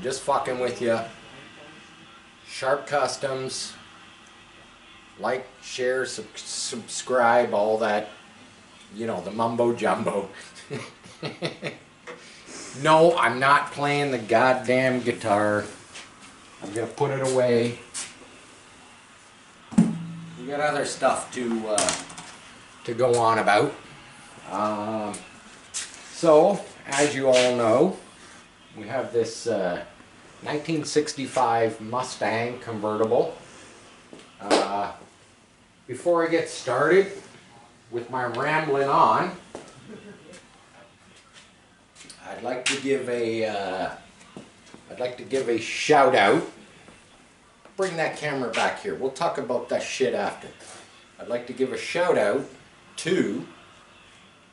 just fucking with you. Sharp Customs. Like, share, subscribe, all that, you know, the mumbo jumbo. No, I'm not playing the goddamn guitar. I'm gonna put it away. We got other stuff to go on about. So, as you all know, we have this 1965 Mustang convertible. Before I get started with my rambling on, I'd like to give a shout out. Bring that camera back here. We'll talk about that shit after. I'd like to give a shout out to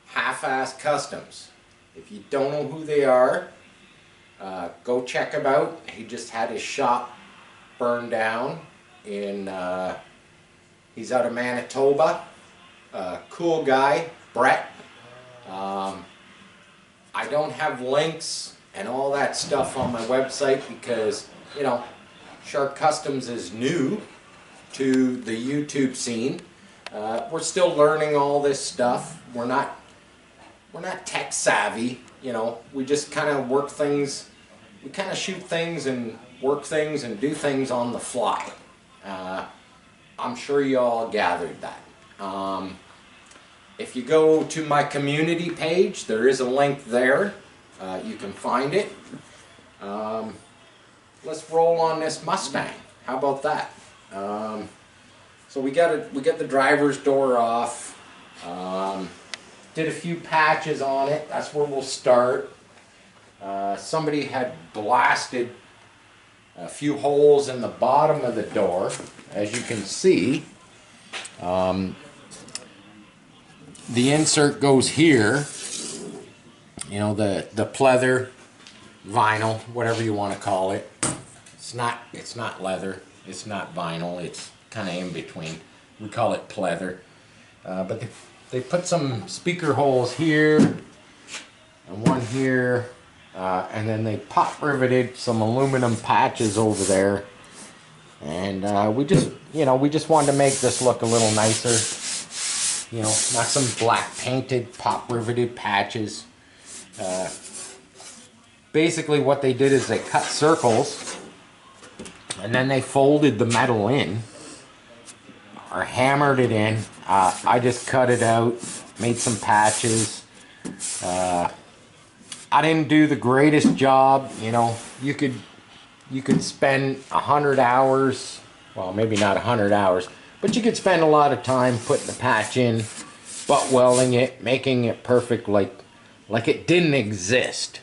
Half-Ass Customs. If you don't know who they are, go check him out. He just had his shop burned down in, he's out of Manitoba. Cool guy, Brett. I don't have links and all that stuff on my website because, you know, Sharp Customs is new to the YouTube scene. We're still learning all this stuff. We're not tech savvy, you know. We just kind of work things. We kind of shoot things and work things and do things on the fly. I'm sure you all gathered that. If you go to my community page, there is a link there. You can find it. Let's roll on this Mustang. How about that? So we got the driver's door off. Did a few patches on it. That's where we'll start. Somebody had blasted a few holes in the bottom of the door, as you can see. The insert goes here, you know, the pleather, vinyl, whatever you want to call it. It's not leather, it's not vinyl, it's kind of in between. We call it pleather. But they put some speaker holes here and one here, and then they pop riveted some aluminum patches over there. And we just wanted to make this look a little nicer. You know, not some black painted pop riveted patches. Basically what they did is they cut circles and then they folded the metal in or hammered it in. I just cut it out, made some patches. I didn't do the greatest job, you know. You could spend 100 hours, well, maybe not 100 hours, but you could spend a lot of time putting the patch in, butt welding it, making it perfect like it didn't exist.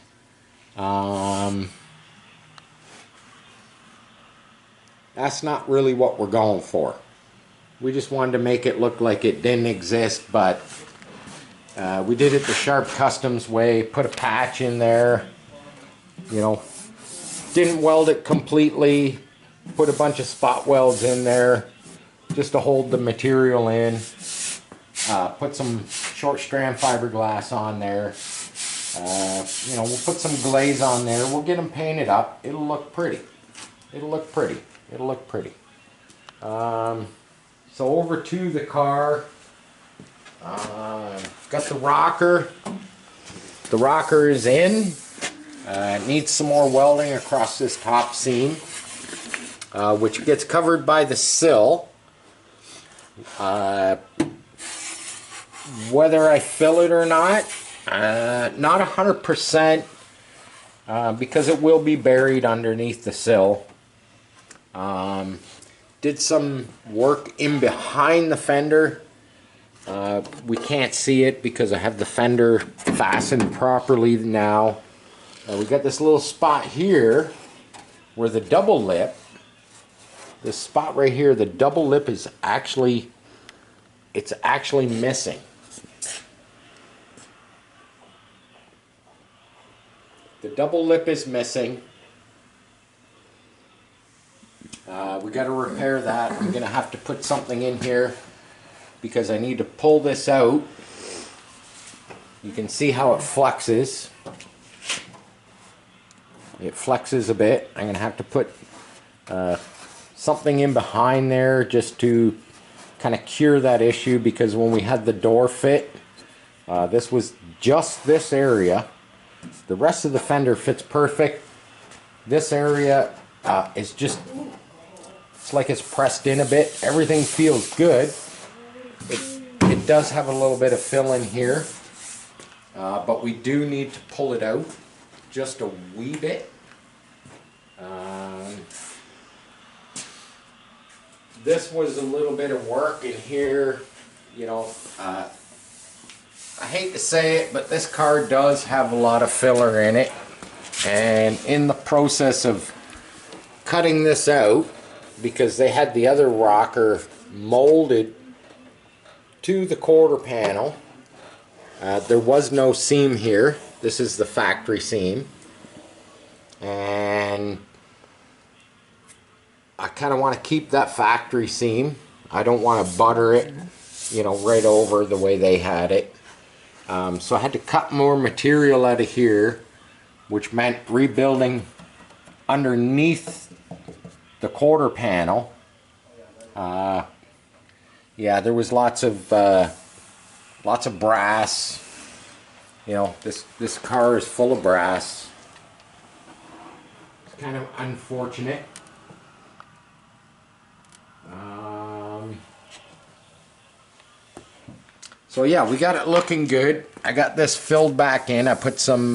That's not really what we're going for. We just wanted to make it look like it didn't exist, but we did it the Sharp Customs way, put a patch in there, you know, didn't weld it completely, put a bunch of spot welds in there just to hold the material in. Put some short strand fiberglass on there. You know, we'll put some glaze on there. We'll get them painted up. It'll look pretty. It'll look pretty. It'll look pretty. So over to the car. Got the rocker. The rocker is in. It needs some more welding across this top seam, which gets covered by the sill. Whether I fill it or not 100%, because it will be buried underneath the sill. Did some work in behind the fender. We can't see it because I have the fender fastened properly now. We got this little spot here where the double lip, this spot right here, the double lip is actually missing. The double lip is missing. We got to repair that. I'm going to have to put something in here because I need to pull this out. You can see how it flexes. It flexes a bit. I'm gonna have to put something in behind there just to kind of cure that issue, because when we had the door fit, this was just this area. The rest of the fender fits perfect. This area is just, it's like it's pressed in a bit. Everything feels good. It does have a little bit of fill in here, but we do need to pull it out just a wee bit. This was a little bit of work in here, you know. I hate to say it, but this car does have a lot of filler in it, and in the process of cutting this out, because they had the other rocker molded to the quarter panel, there was no seam here. This is the factory seam, and I kind of want to keep that factory seam. I don't want to butter it, you know, right over the way they had it. So I had to cut more material out of here, which meant rebuilding underneath the quarter panel. Yeah, there was lots of brass. You know, this car is full of brass. It's kind of unfortunate. So yeah, we got it looking good. I got this filled back in. I put some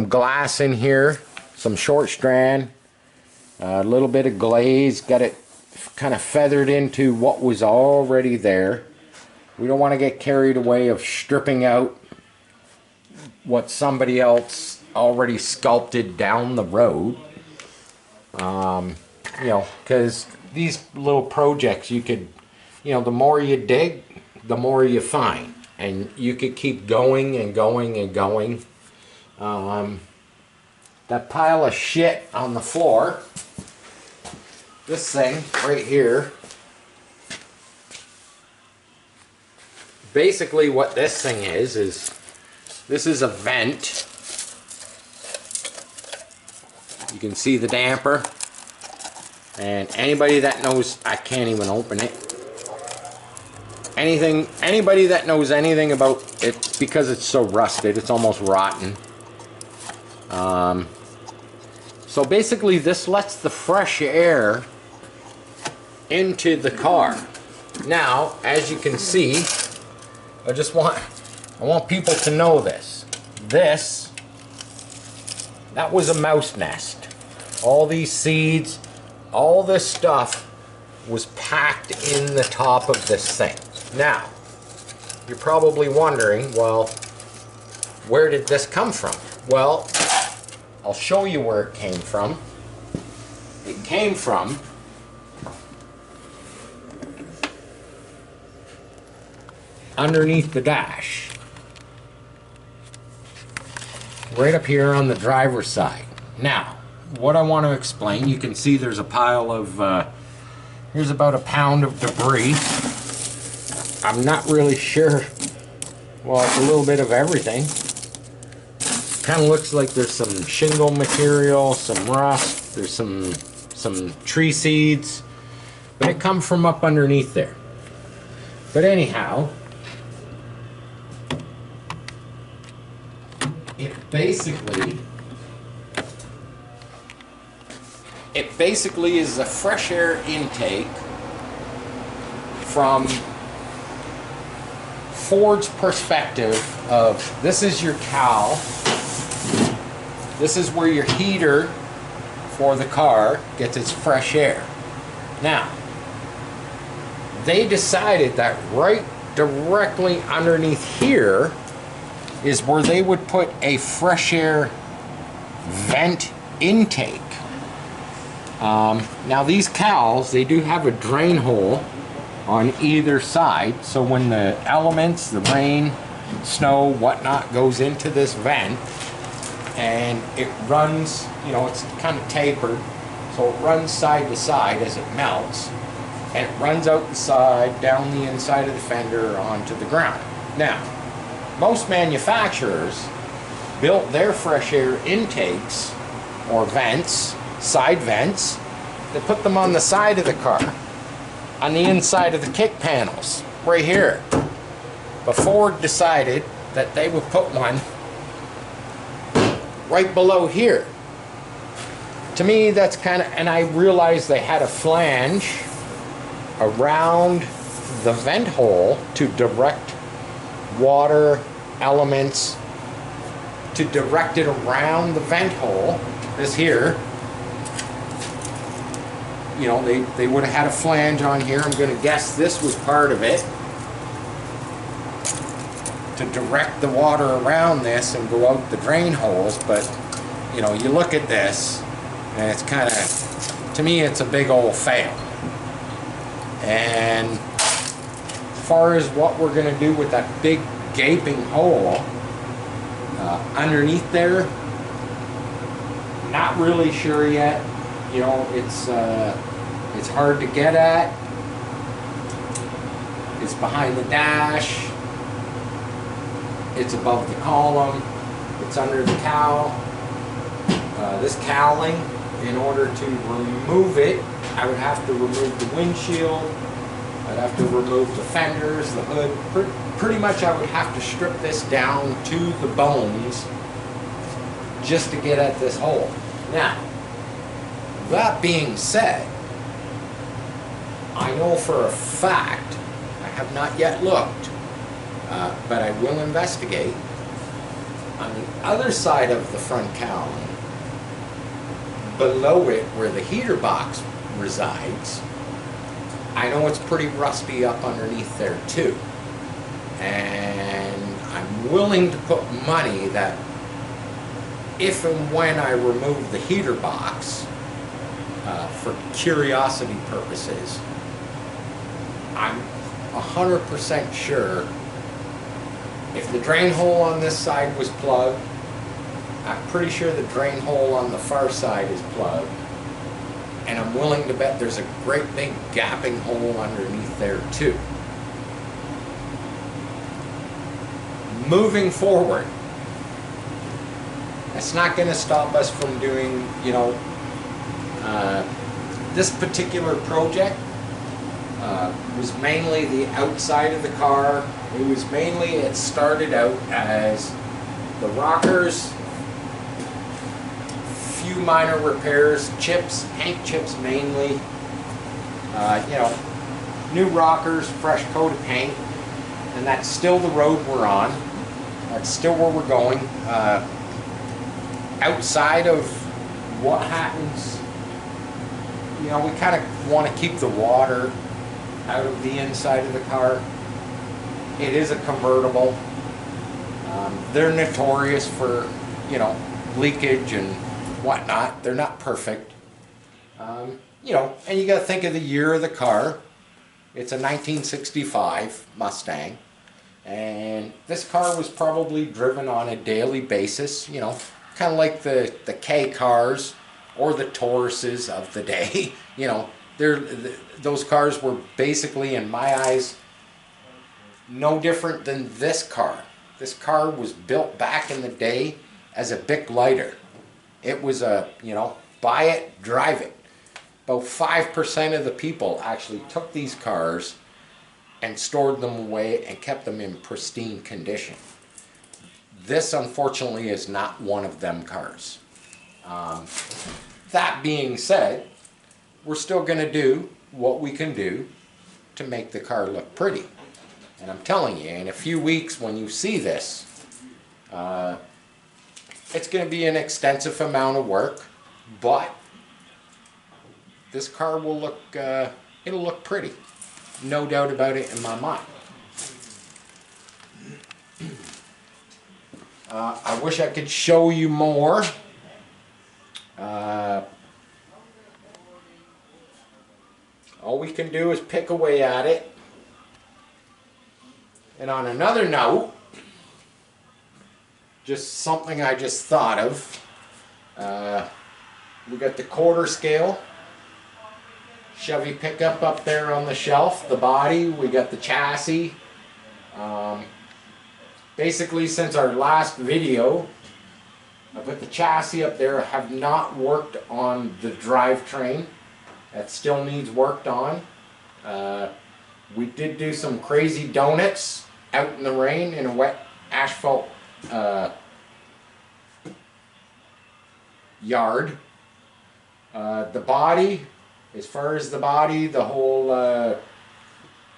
glass in here, some short strand, a little bit of glaze. Got it kind of feathered into what was already there. We don't want to get carried away of stripping out what somebody else already sculpted down the road. You know, because these little projects, you could, you know, the more you dig, the more you find, and you could keep going and going and going. That pile of shit on the floor, this thing right here, basically what this thing is this is a vent. You can see the damper, and anybody that knows, I can't even open it. Anybody that knows anything about it, because it's so rusted, it's almost rotten. So basically this lets the fresh air into the car. Now, as you can see, I want people to know this. That was a mouse nest. All these seeds, all this stuff was packed in the top of this thing. Now, you're probably wondering, well, where did this come from? Well, I'll show you where it came from. It came from underneath the dash. Right up here on the driver's side. Now, what I want to explain, you can see there's a pile of, here's about a pound of debris. I'm not really sure. Well, it's a little bit of everything. Kind of looks like there's some shingle material, some rust, there's some tree seeds, but it come from up underneath there. But anyhow, it basically is a fresh air intake from Ford's perspective of, this is your cowl, this is where your heater for the car gets its fresh air. Now, they decided that right directly underneath here is where they would put a fresh air vent intake. Now these cowls, they do have a drain hole on either side, so when the elements, the rain, snow, whatnot, goes into this vent, and it runs, you know, it's kind of tapered, so it runs side to side as it melts, and it runs out the side, down the inside of the fender, onto the ground. Now, most manufacturers built their fresh air intakes or vents, side vents. They put them on the side of the car, on the inside of the kick panels, right here. But Ford decided that they would put one right below here. To me, that's kind of, and I realized they had a flange around the vent hole to direct water elements, to direct it around the vent hole. This here, you know, they would have had a flange on here. I'm going to guess this was part of it, to direct the water around this and go out the drain holes. But you know, you look at this and it's kind of, to me, it's a big old fail. And as far as what we're going to do with that big gaping hole underneath there, not really sure yet. You know, it's hard to get at. It's behind the dash. It's above the column. It's under the cowl. This cowling, in order to remove it, I would have to remove the windshield. I'd have to remove the fenders, the hood. Pretty much I would have to strip this down to the bones just to get at this hole. Now, that being said, I know for a fact, I have not yet looked, but I will investigate. On the other side of the front cowling, below it where the heater box resides, I know it's pretty rusty up underneath there too. And I'm willing to put money that if and when I remove the heater box, for curiosity purposes, I'm 100% sure if the drain hole on this side was plugged, I'm pretty sure the drain hole on the far side is plugged. And I'm willing to bet there's a great big gapping hole underneath there too. Moving forward, that's not going to stop us from doing, you know, this particular project was mainly the outside of the car. It was mainly, it started out as the rockers, few minor repairs, chips, paint chips mainly, you know, new rockers, fresh coat of paint, and that's still the road we're on. That's still where we're going. Outside of what happens, you know, we kind of want to keep the water out of the inside of the car. It is a convertible. They're notorious for, you know, leakage and whatnot. They're not perfect. You know, and you got to think of the year of the car. It's a 1965 Mustang. And this car was probably driven on a daily basis, you know, kind of like the K cars or the Tauruses of the day. You know, those cars were basically, in my eyes, no different than this car. This car was built back in the day as a Bic lighter. It was a, you know, buy it, drive it. About 5% of the people actually took these cars and stored them away and kept them in pristine condition. This, unfortunately, is not one of them cars. That being said, we're still going to do what we can do to make the car look pretty. And I'm telling you, in a few weeks when you see this, it's going to be an extensive amount of work, but this car will look, it'll look pretty. No doubt about it in my mind. I wish I could show you more. All we can do is pick away at it. And on another note, just something I just thought of. We got the quarter scale Chevy pickup up there on the shelf, the body, we got the chassis. Basically, since our last video, I put the chassis up there. I have not worked on the drivetrain. That still needs worked on. We did do some crazy donuts out in the rain in a wet asphalt yard. The body, as far as the body, the whole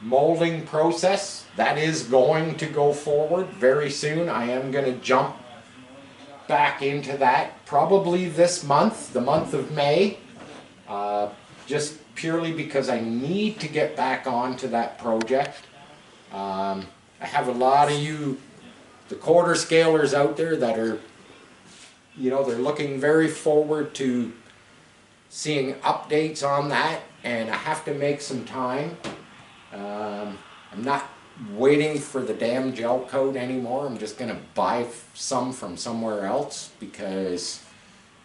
molding process, that is going to go forward very soon. I am going to jump back into that probably this month, the month of May, just purely because I need to get back onto that project. I have a lot of you, the quarter scalers out there that are, you know, they're looking very forward to seeing updates on that, and I have to make some time. I'm not waiting for the damn gel coat anymore. I'm just going to buy some from somewhere else, because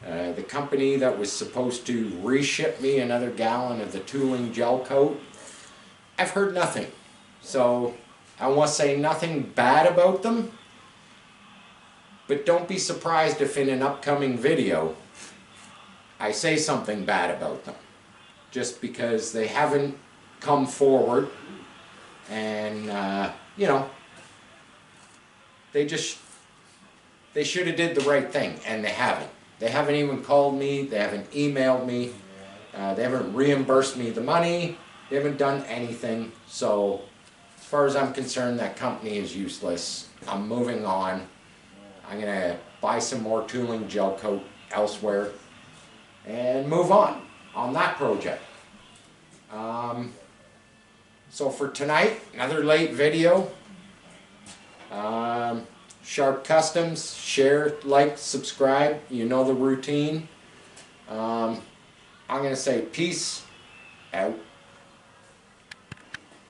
the company that was supposed to reship me another gallon of the tooling gel coat, I've heard nothing. So I want to say nothing bad about them, but don't be surprised if in an upcoming video I say something bad about them, just because they haven't come forward. And you know, they should have did the right thing, and they haven't. They haven't even called me, they haven't emailed me, they haven't reimbursed me the money, they haven't done anything. So as far as I'm concerned, that company is useless. I'm moving on. I'm gonna buy some more tooling gel coat elsewhere and move on that project. So for tonight, another late video. Sharp Customs, share, like, subscribe, you know the routine. I'm going to say peace out.